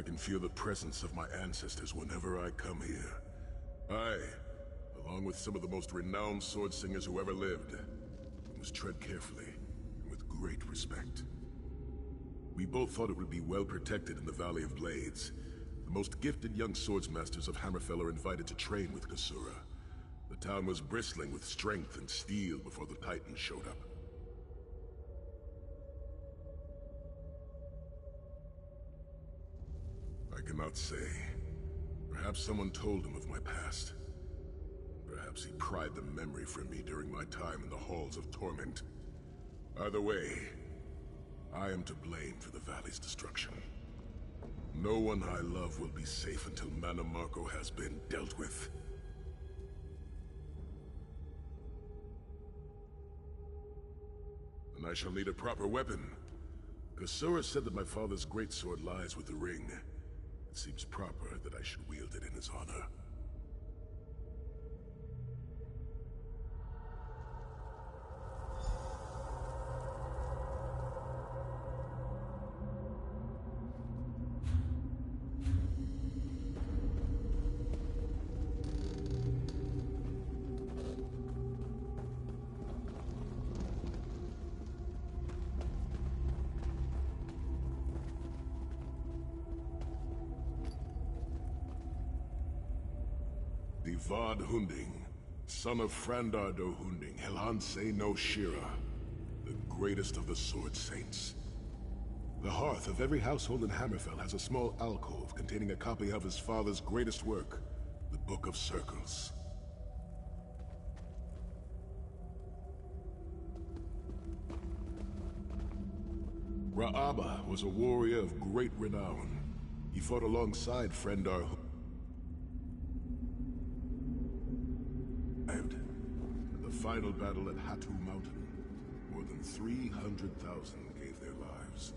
I can feel the presence of my ancestors whenever I come here. I, along with some of the most renowned sword singers who ever lived, must tread carefully and with great respect. We both thought it would be well protected in the Valley of Blades. The most gifted young swordsmasters of Hammerfell are invited to train with Kasura. The town was bristling with strength and steel before the Titans showed up. I cannot say. Perhaps someone told him of my past. Perhaps he pried the memory from me during my time in the Halls of Torment. Either way, I am to blame for the Valley's destruction. No one I love will be safe until Mannimarco has been dealt with. And I shall need a proper weapon. Kasura said that my father's greatsword lies with the ring. It seems proper that I should wield it in his honor. Vad Hunding, son of Frandar do Hunding, Helhanse no Shira, the greatest of the Sword Saints. The hearth of every household in Hammerfell has a small alcove containing a copy of his father's greatest work, the Book of Circles. Ra'aba was a warrior of great renown. He fought alongside Frandar final battle at Hatu Mountain. More than 300,000 gave their lives.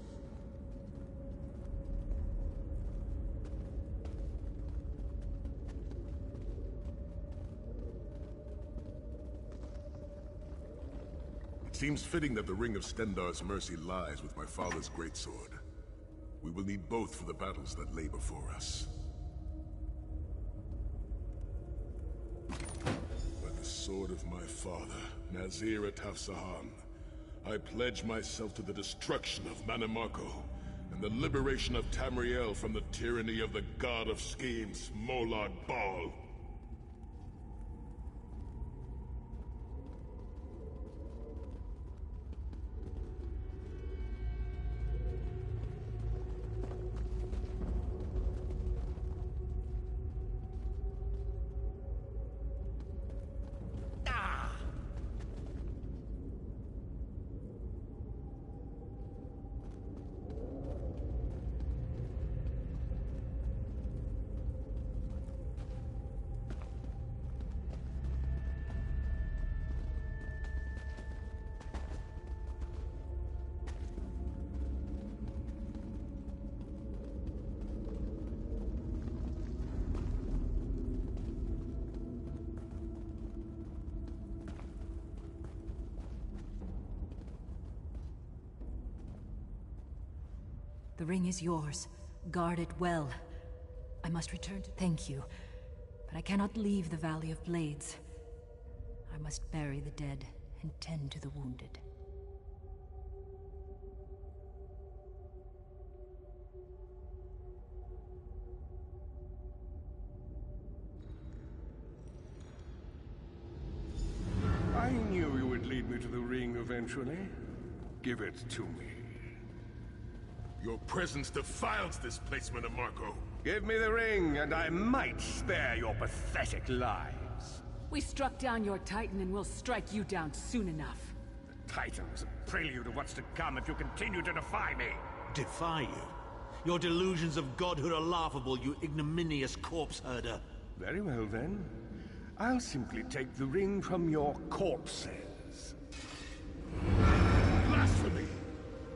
It seems fitting that the Ring of Stendarr's Mercy lies with my father's greatsword. We will need both for the battles that lay before us. Sword of my father, Nazir Ataf-Sahan, I pledge myself to the destruction of Mannimarco and the liberation of Tamriel from the tyranny of the god of schemes, Molag Bal. The ring is yours. Guard it well. I must return to thank you, but I cannot leave the Valley of Blades. I must bury the dead and tend to the wounded. I knew you would lead me to the ring eventually. Give it to me. Your presence defiles this place, Mannimarco. Give me the ring, and I might spare your pathetic lives. We struck down your Titan, and we'll strike you down soon enough. The Titan was a prelude of what's to come if you continue to defy me. Defy you? Your delusions of godhood are laughable, you ignominious corpse herder. Very well, then. I'll simply take the ring from your corpses. Blasphemy!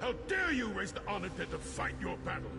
How dare you raise the honored dead to fight your battle?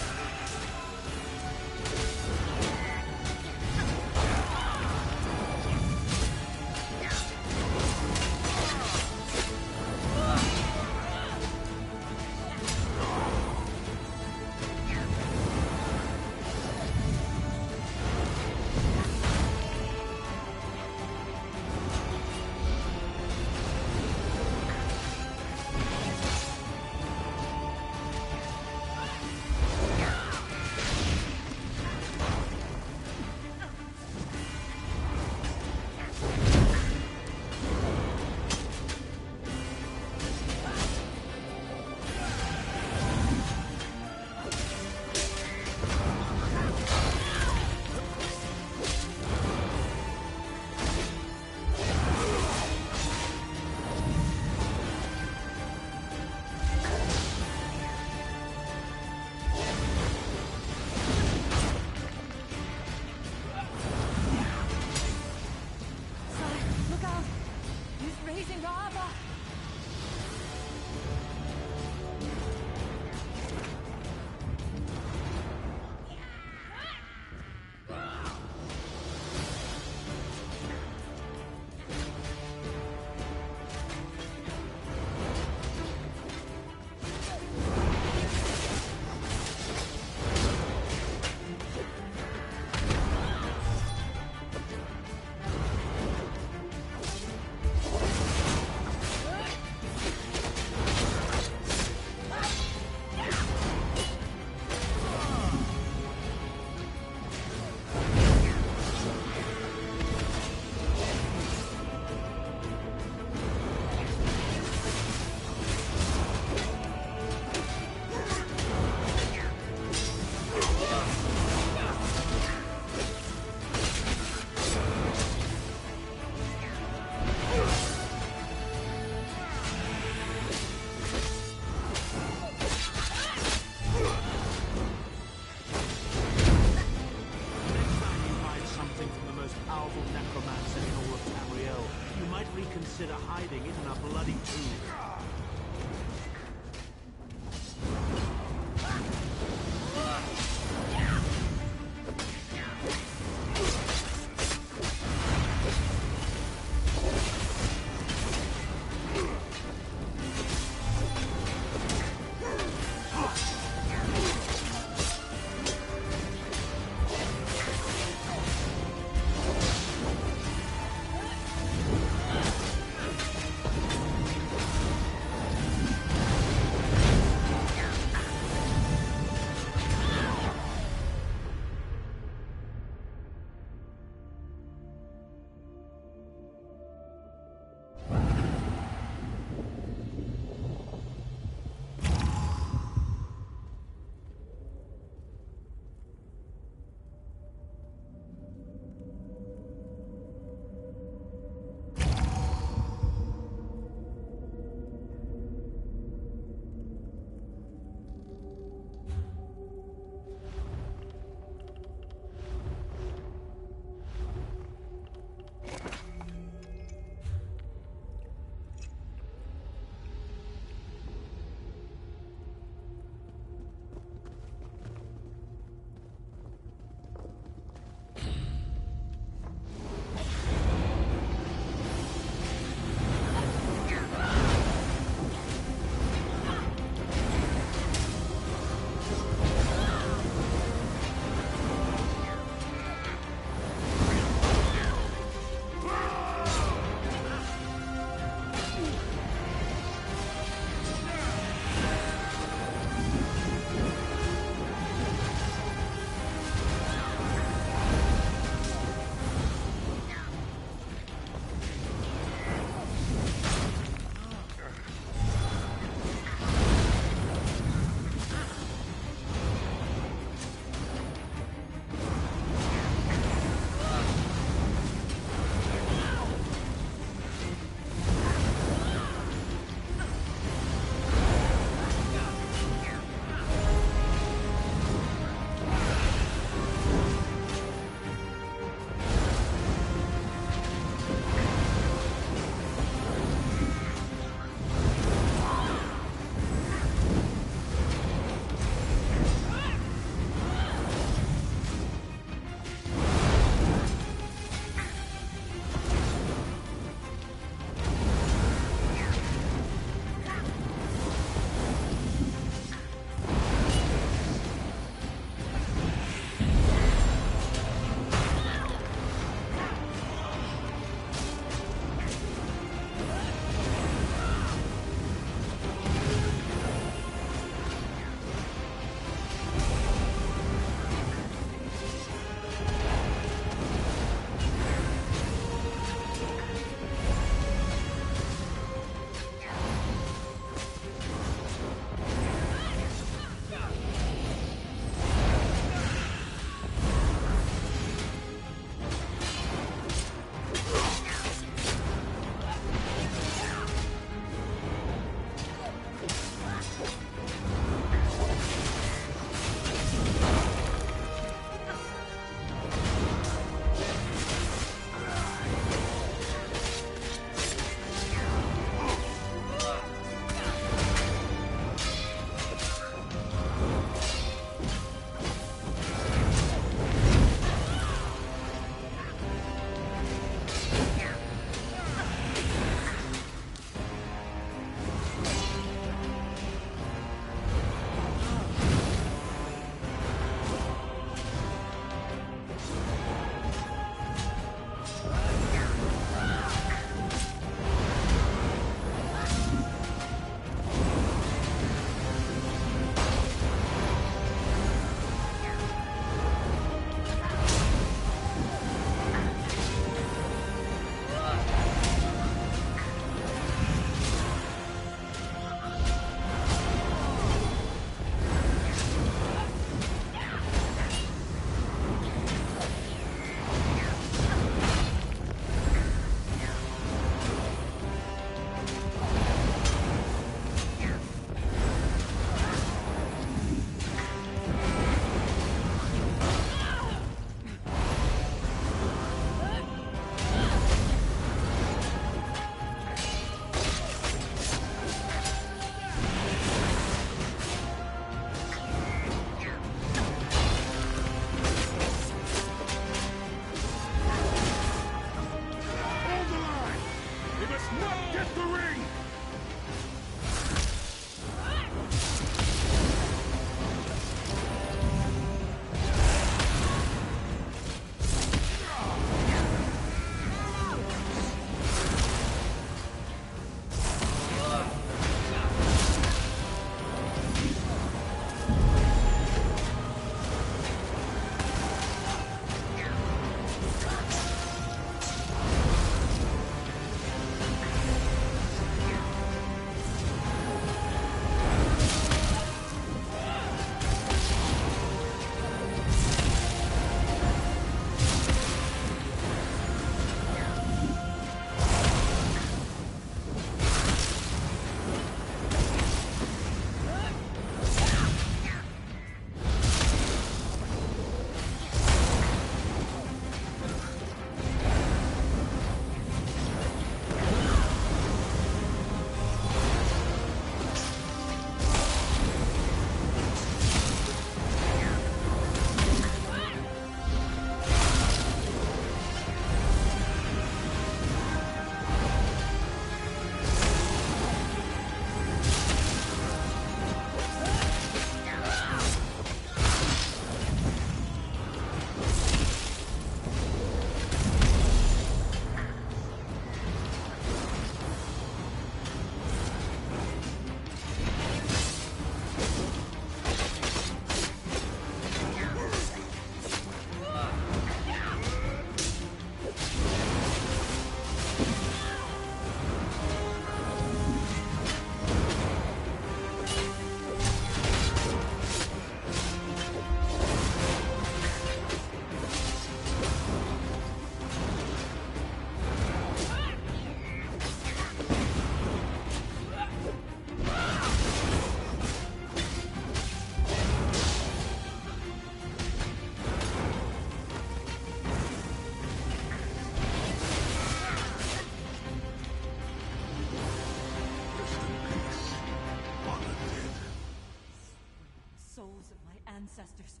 ancestors.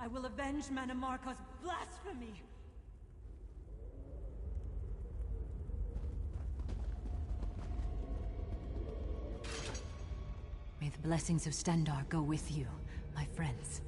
I will avenge Manamarco's blasphemy! May the blessings of Stendar go with you, my friends.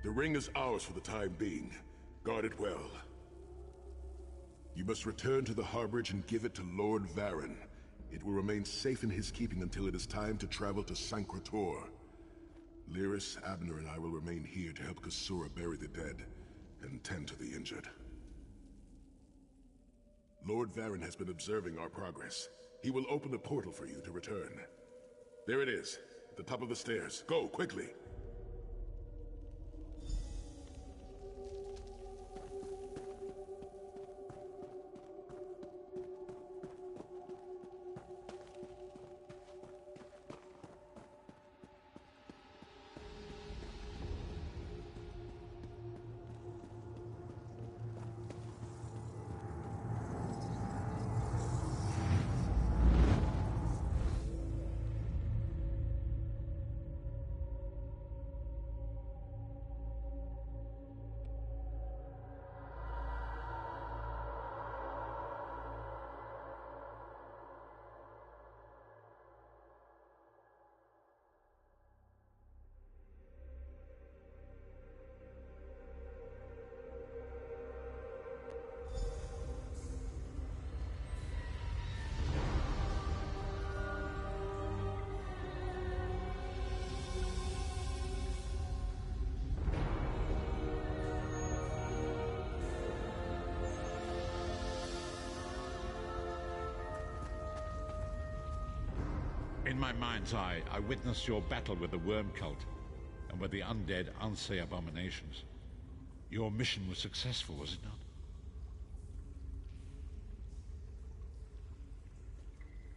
The ring is ours for the time being. Guard it well. You must return to the harborage and give it to Lord Varen. It will remain safe in his keeping until it is time to travel to Sancretor. Lyris, Abner, and I will remain here to help Kasura bury the dead and tend to the injured. Lord Varen has been observing our progress. He will open a portal for you to return. There it is, at the top of the stairs. Go, quickly! In my mind's eye, I witnessed your battle with the worm cult and with the undead Unsay abominations. Your mission was successful, was it not?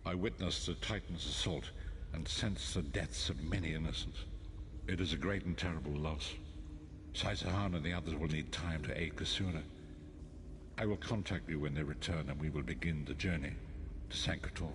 I witnessed the Titan's assault and sensed the deaths of many innocents. It is a great and terrible loss. Saisahan and the others will need time to aid Kasuna. I will contact you when they return and we will begin the journey to Sancretor.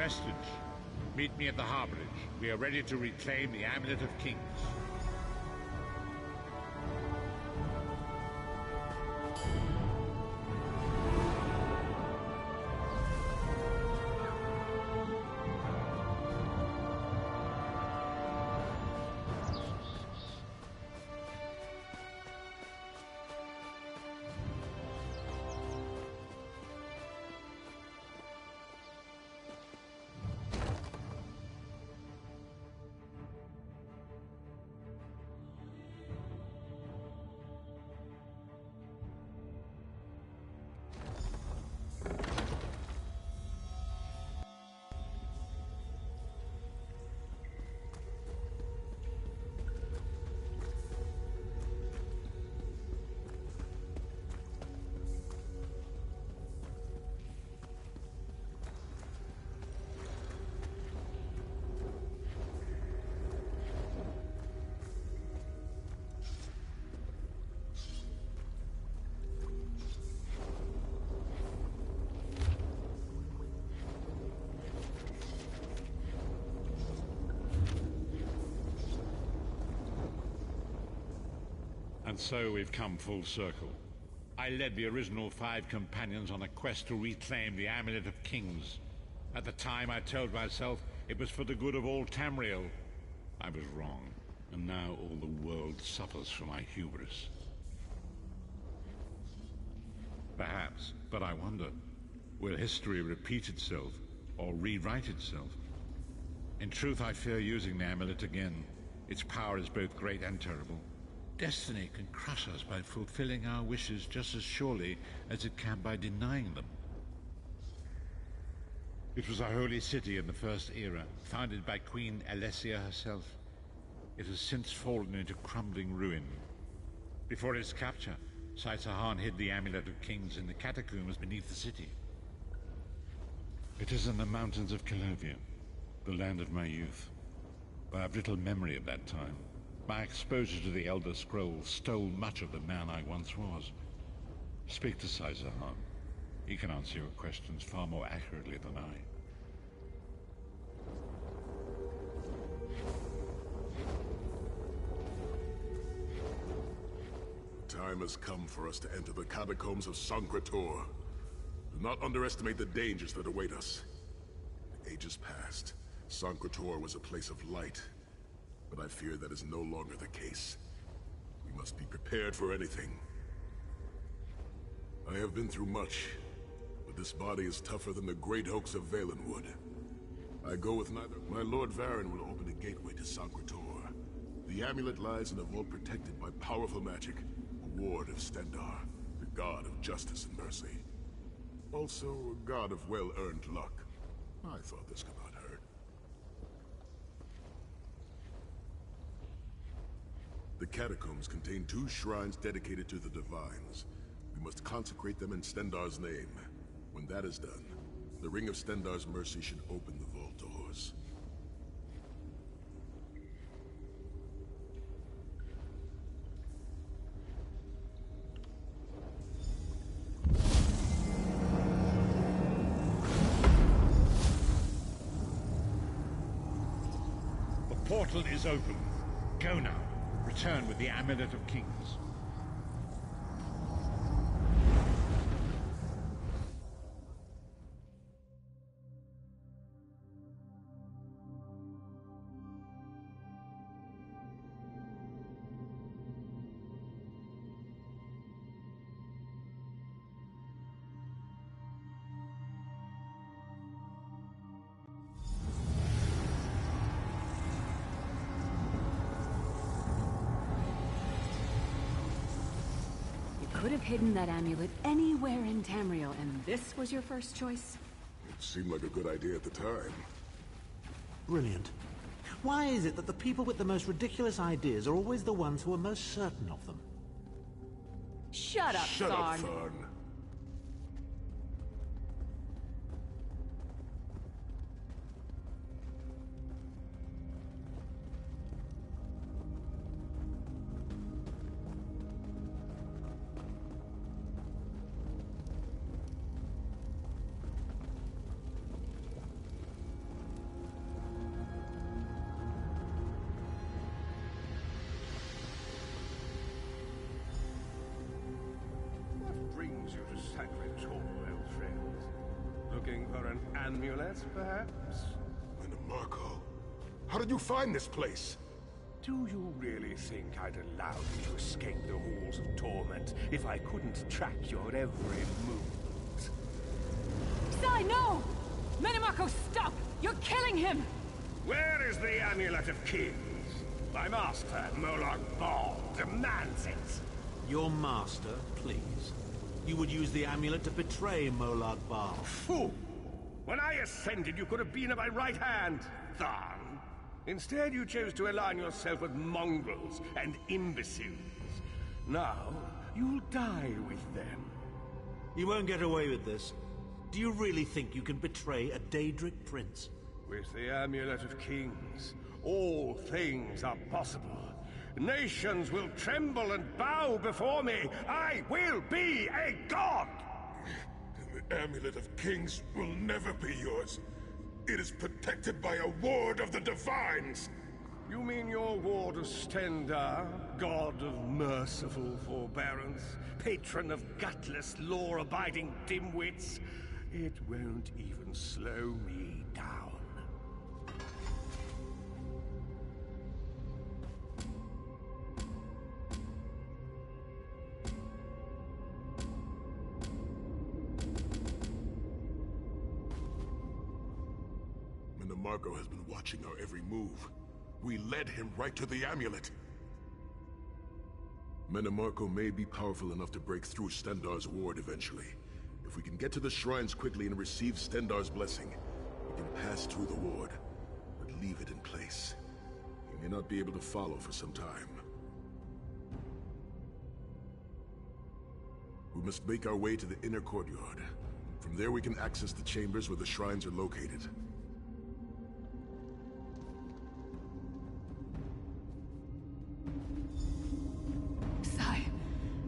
vestige. Meet me at the harborage. We are ready to reclaim the Amulet of Kings. And so we've come full circle. I led the original 5 companions on a quest to reclaim the Amulet of Kings. At the time, I told myself it was for the good of all Tamriel. I was wrong, and now all the world suffers for my hubris. Perhaps, but I wonder, will history repeat itself, or rewrite itself? In truth, I fear using the amulet again. Its power is both great and terrible. Destiny can crush us by fulfilling our wishes just as surely as it can by denying them. It was a holy city in the First Era, founded by Queen Alessia herself. It has since fallen into crumbling ruin. Before its capture, Saitahan hid the Amulet of Kings in the catacombs beneath the city. It is in the mountains of Calovia, the land of my youth. But I have little memory of that time. My exposure to the Elder Scrolls stole much of the man I once was. Speak to Saitahan. He can answer your questions far more accurately than I. Time has come for us to enter the catacombs of Sankrator. Do not underestimate the dangers that await us. In ages past, Sankrator was a place of light. But I fear that is no longer the case. We must be prepared for anything. I have been through much, but this body is tougher than the great oaks of Valenwood. I go with neither. My Lord Varen will open a gateway to Sankrator. The amulet lies in a vault protected by powerful magic, a ward of Stendarr, the god of justice and mercy. Also, a god of well-earned luck. I thought this could not hurt. The catacombs contain 2 shrines dedicated to the Divines. We must consecrate them in Stendarr's name. When that is done, the Ring of Stendarr's mercy should open the vault doors. The portal is open. Go now. Return with the Amulet of Kings. Could have hidden that amulet anywhere in Tamriel, and this was your first choice? It seemed like a good idea at the time. Brilliant. Why is it that the people with the most ridiculous ideas are always the ones who are most certain of them? Shut up, Shut up, Tharn. Tharn. Looking for an amulet, perhaps? Marco, how did you find this place? Do you really think I'd allow you to escape the halls of torment if I couldn't track your every move? Sai, no! Minimarco, stop! You're killing him! Where is the Amulet of Kings? My master, Molag Bal, demands it. Your master, please. You would use the amulet to betray Molag Bal. Fool! When I ascended, you could have been at my right hand, Tharn. Instead, you chose to align yourself with mongrels and imbeciles. Now, you'll die with them. You won't get away with this. Do you really think you can betray a Daedric prince? With the Amulet of Kings, all things are possible. Nations will tremble and bow before me. I will be a god! The Amulet of Kings will never be yours. It is protected by a ward of the Divines. You mean your ward of Stendarr, god of merciful forbearance, patron of gutless, law-abiding dimwits? It won't even slow me down. Marco has been watching our every move. We led him right to the amulet. Minimarco may be powerful enough to break through Stendarr's ward eventually. If we can get to the shrines quickly and receive Stendarr's blessing, we can pass through the ward, but leave it in place. He may not be able to follow for some time. We must make our way to the inner courtyard. From there we can access the chambers where the shrines are located.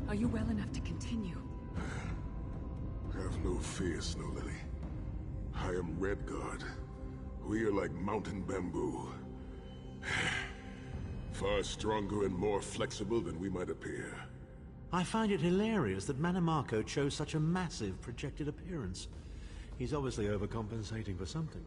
Are you well enough to continue? Have no fear, Snow Lily. I am Redguard. We are like mountain bamboo. Far stronger and more flexible than we might appear. I find it hilarious that Minimarco chose such a massive projected appearance. He's obviously overcompensating for something.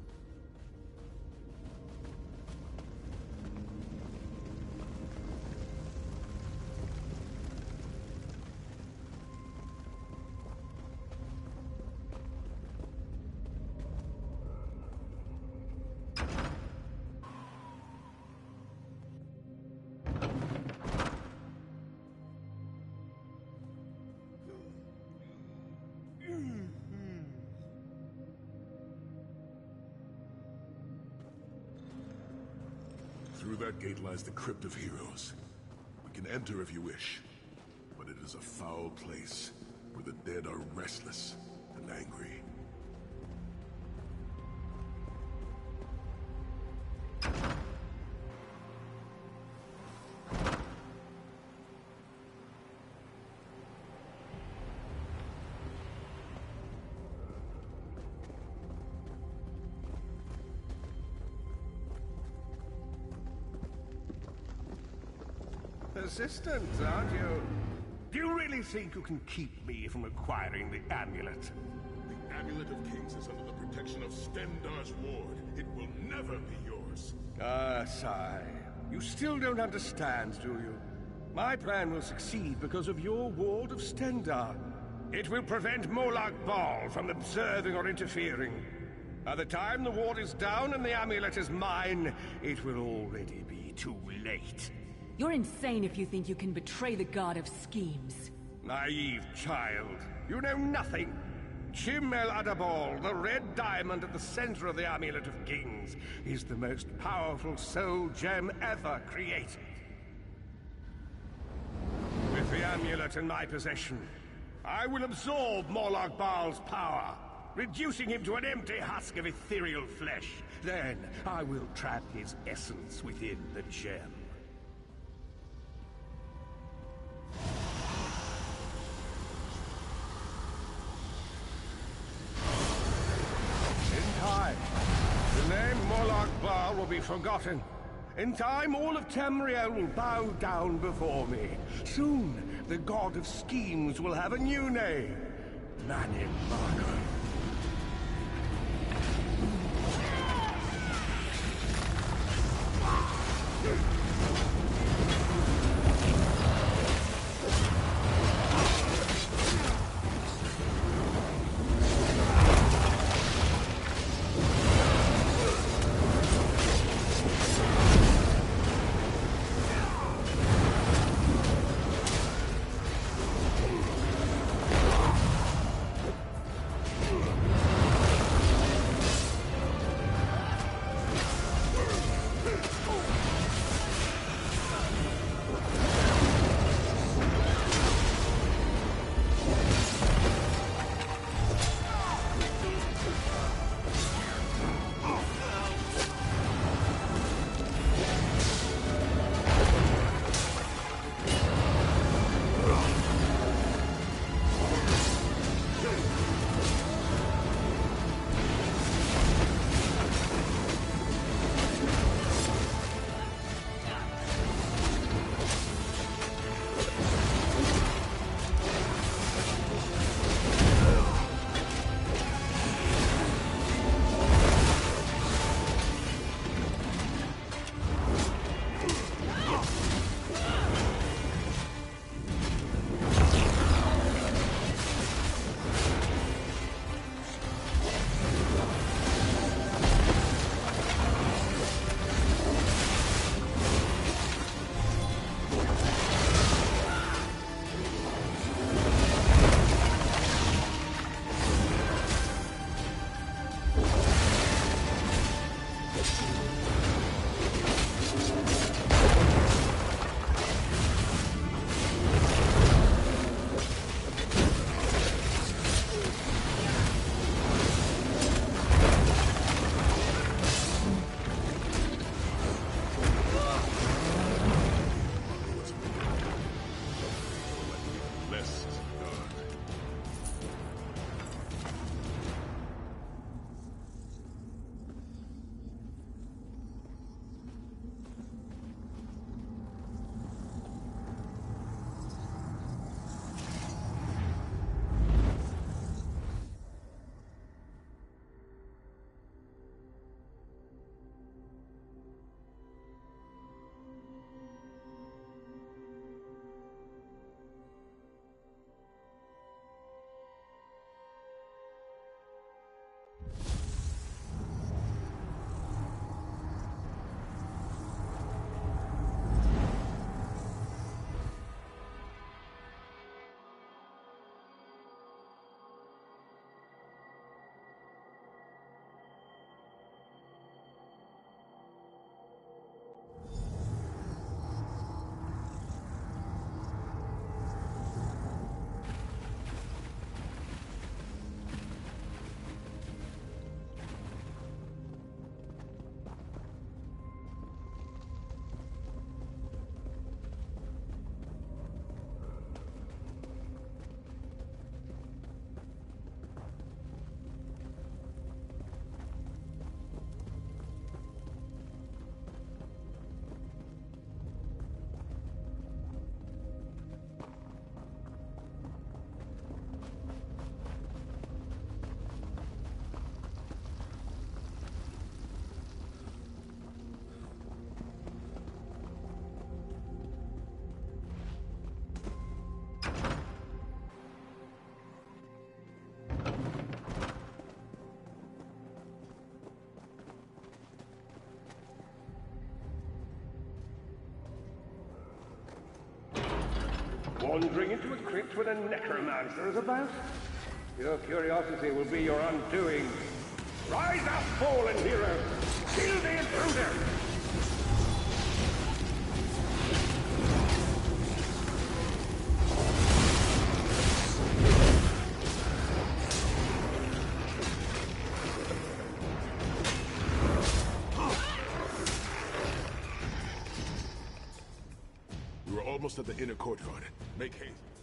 Through that gate lies the Crypt of Heroes. We can enter if you wish, but it is a foul place where the dead are restless and angry. Persistent, aren't you? Do you really think you can keep me from acquiring the amulet? The Amulet of Kings is under the protection of Stendarr's ward. It will never be yours. Ah, Sai. You still don't understand, do you? My plan will succeed because of your ward of Stendarr. It will prevent Molag Bal from observing or interfering. By the time the ward is down and the amulet is mine, it will already be too late. You're insane if you think you can betray the god of schemes. Naive child. You know nothing. Chim El Adabal, the red diamond at the center of the Amulet of Kings, is the most powerful soul gem ever created. With the amulet in my possession, I will absorb Molag Bal's power, reducing him to an empty husk of ethereal flesh. Then I will trap his essence within the gem. The name Molag Bal will be forgotten. In time, all of Tamriel will bow down before me. Soon, the god of schemes will have a new name. Minimarco. Wandering into a crypt when a necromancer is about? Your curiosity will be your undoing. Rise up, fallen hero! Kill the intruder! We were almost at the inner courtyard. Make haste.